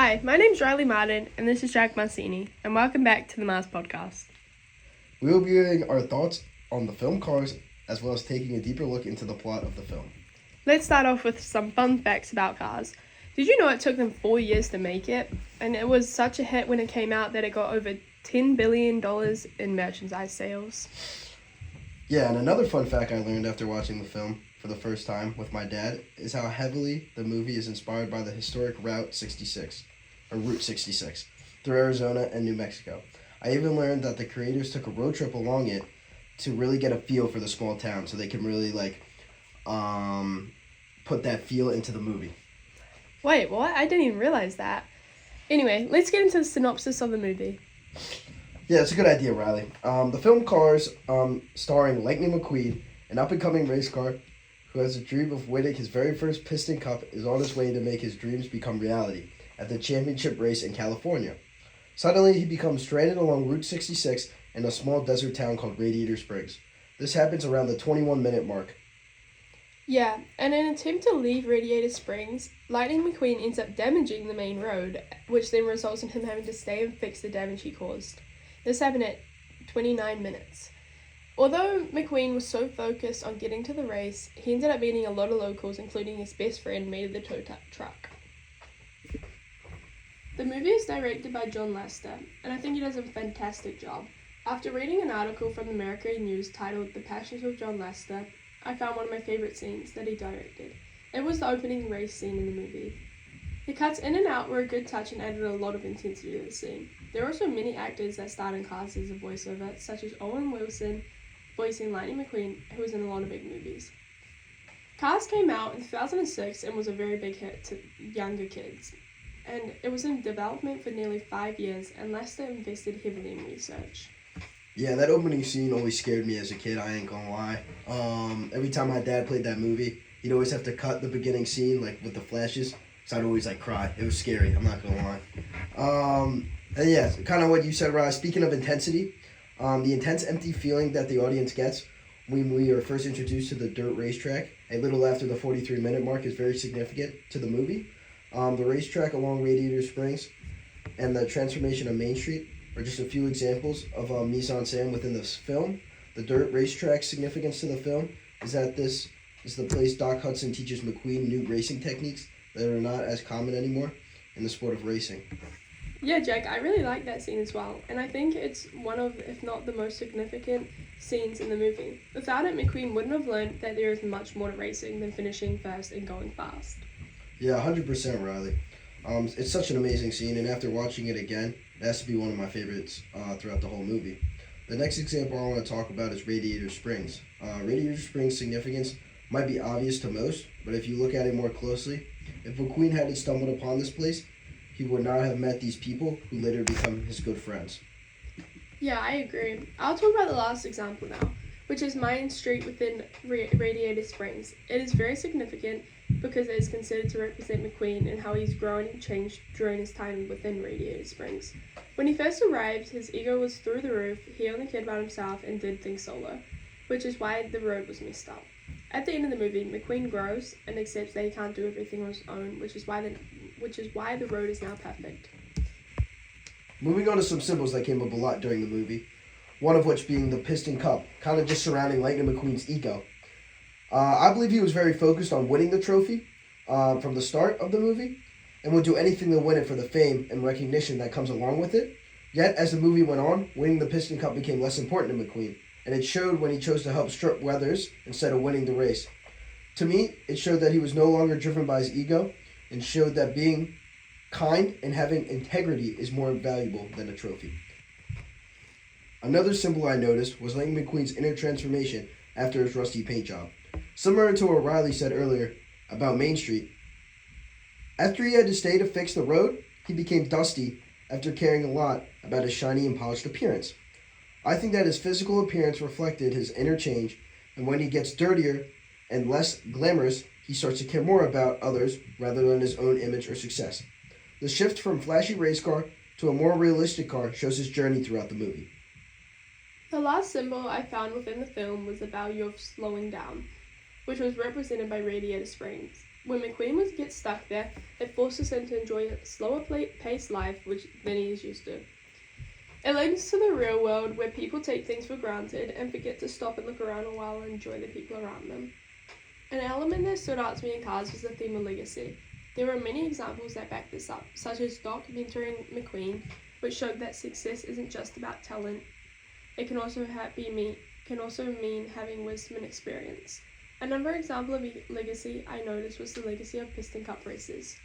Hi, my name's Riley Martin, and this is Jack Marcini, and welcome back to the Mars Podcast. We will be giving our thoughts on the film Cars, as well as taking a deeper look into the plot of the film. Let's start off with some fun facts about Cars. Did you know it took them 4 years to make it? And it was such a hit when it came out that it got over $10 billion in merchandise sales. Yeah, and another fun fact I learned after watching the film for the first time with my dad is how heavily the movie is inspired by the historic Route 66 through Arizona and New Mexico. I even learned that the creators took a road trip along it to really get a feel for the small town, so they can really put that feel into the movie. Wait, what? I didn't even realize that. Anyway, let's get into the synopsis of the movie. Yeah, it's a good idea, Riley. The film Cars, starring Lightning McQueen, an up-and-coming race car who has a dream of winning his very first Piston Cup, is on his way to make his dreams become reality at the championship race in California. Suddenly, he becomes stranded along Route 66 in a small desert town called Radiator Springs. This happens around the 21-minute mark. Yeah, and in an attempt to leave Radiator Springs, Lightning McQueen ends up damaging the main road, which then results in him having to stay and fix the damage he caused. This happened at 29 minutes. Although McQueen was so focused on getting to the race, he ended up meeting a lot of locals, including his best friend, made of the tow truck. The movie is directed by John Lasseter, and I think he does a fantastic job. After reading an article from the Mercury News titled The Passions of John Lasseter, I found one of my favourite scenes that he directed. It was the opening race scene in the movie. The cuts in and out were a good touch and added a lot of intensity to the scene. There are also many actors that starred in Cars as a voiceover, such as Owen Wilson, voicing Lightning McQueen, who was in a lot of big movies. Cars came out in 2006 and was a very big hit to younger kids. And it was in development for nearly 5 years, and Lasseter invested heavily in research. Yeah, that opening scene always scared me as a kid, I ain't gonna lie. Every time my dad played that movie, he'd always have to cut the beginning scene, with the flashes, so I'd always, cry. It was scary, I'm not gonna lie. And yeah, kind of what you said, Raj. Speaking of intensity, the intense, empty feeling that the audience gets when we are first introduced to the dirt racetrack, a little after the 43-minute mark, is very significant to the movie. The racetrack along Radiator Springs and the transformation of Main Street are just a few examples of mise-en-scène within this film. The dirt racetrack's significance to the film is that this is the place Doc Hudson teaches McQueen new racing techniques that are not as common anymore in the sport of racing. Yeah, Jack, I really like that scene as well, and I think it's one of, if not the most significant scenes in the movie. Without it, McQueen wouldn't have learned that there is much more to racing than finishing first and going fast. Yeah, 100%, Riley. It's such an amazing scene, and after watching it again, it has to be one of my favorites throughout the whole movie. The next example I want to talk about is Radiator Springs. Radiator Springs' significance might be obvious to most, but if you look at it more closely, if McQueen hadn't stumbled upon this place, he would not have met these people who later become his good friends. Yeah, I agree. I'll talk about the last example now, which is Main Street within Radiator Springs. It is very significant because it is considered to represent McQueen and how he's grown and changed during his time within Radiator Springs. When he first arrived, his ego was through the roof, he only cared about himself and did things solo, which is why the road was messed up. At the end of the movie, McQueen grows and accepts that he can't do everything on his own, which is why the road is now perfect. Moving on to some symbols that came up a lot during the movie, one of which being the Piston Cup, kind of just surrounding Lightning McQueen's ego. I believe he was very focused on winning the trophy from the start of the movie and would do anything to win it for the fame and recognition that comes along with it. Yet, as the movie went on, winning the Piston Cup became less important to McQueen, and it showed when he chose to help Strip Weathers instead of winning the race. To me, it showed that he was no longer driven by his ego and showed that being kind and having integrity is more valuable than a trophy. Another symbol I noticed was Lightning McQueen's inner transformation after his rusty paint job. Similar to what Riley said earlier about Main Street, after he had to stay to fix the road, he became dusty after caring a lot about his shiny and polished appearance. I think that his physical appearance reflected his inner change, and when he gets dirtier and less glamorous, he starts to care more about others rather than his own image or success. The shift from flashy race car to a more realistic car shows his journey throughout the movie. The last symbol I found within the film was the value of slowing down, which was represented by Radiator Springs. When McQueen gets stuck there, it forces him to enjoy a slower paced life than he is used to. It links to the real world where people take things for granted and forget to stop and look around a while and enjoy the people around them. An element that stood out to me in Cars was the theme of legacy. There were many examples that back this up, such as Doc mentoring McQueen, which showed that success isn't just about talent. It can also mean having wisdom and experience. Another example of legacy I noticed was the legacy of Piston Cup races.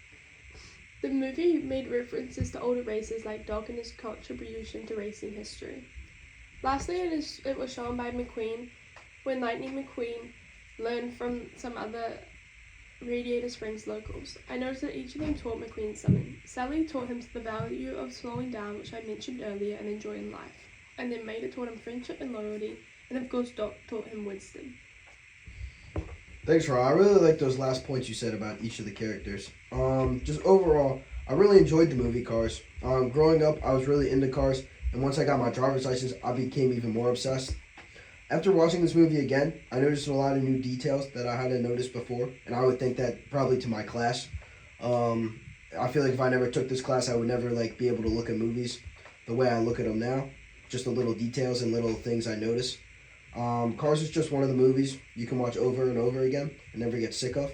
The movie made references to older races like Doc and his contribution to racing history. Lastly, it was shown by McQueen when Lightning McQueen learned from some other Radiator Springs locals. I noticed that each of them taught McQueen something. Sally taught him the value of slowing down, which I mentioned earlier, and enjoying life. And then Maida taught him friendship and loyalty, and of course Doc taught him wisdom. Thanks, Ra. I really like those last points you said about each of the characters. Just overall, I really enjoyed the movie Cars. Growing up, I was really into cars, and once I got my driver's license, I became even more obsessed. After watching this movie again, I noticed a lot of new details that I hadn't noticed before, and I would think that probably to my class. I feel like if I never took this class, I would never be able to look at movies the way I look at them now. Just the little details and little things I notice. Cars is just one of the movies you can watch over and over again and never get sick of.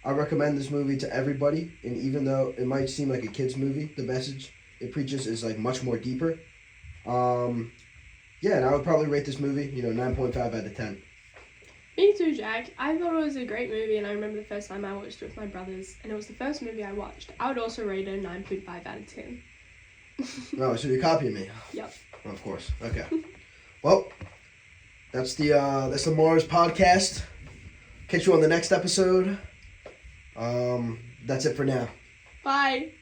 I recommend this movie to everybody, and even though it might seem like a kid's movie, the message it preaches is much more deeper. Yeah, and I would probably rate this movie, 9.5 out of 10. Me too, Jack. I thought it was a great movie, and I remember the first time I watched it with my brothers, and it was the first movie I watched. I would also rate it a 9.5 out of 10. Oh, so you're copying me? Yep. Of course. Okay. Well, that's the Mars podcast. Catch you on the next episode. That's it for now. Bye.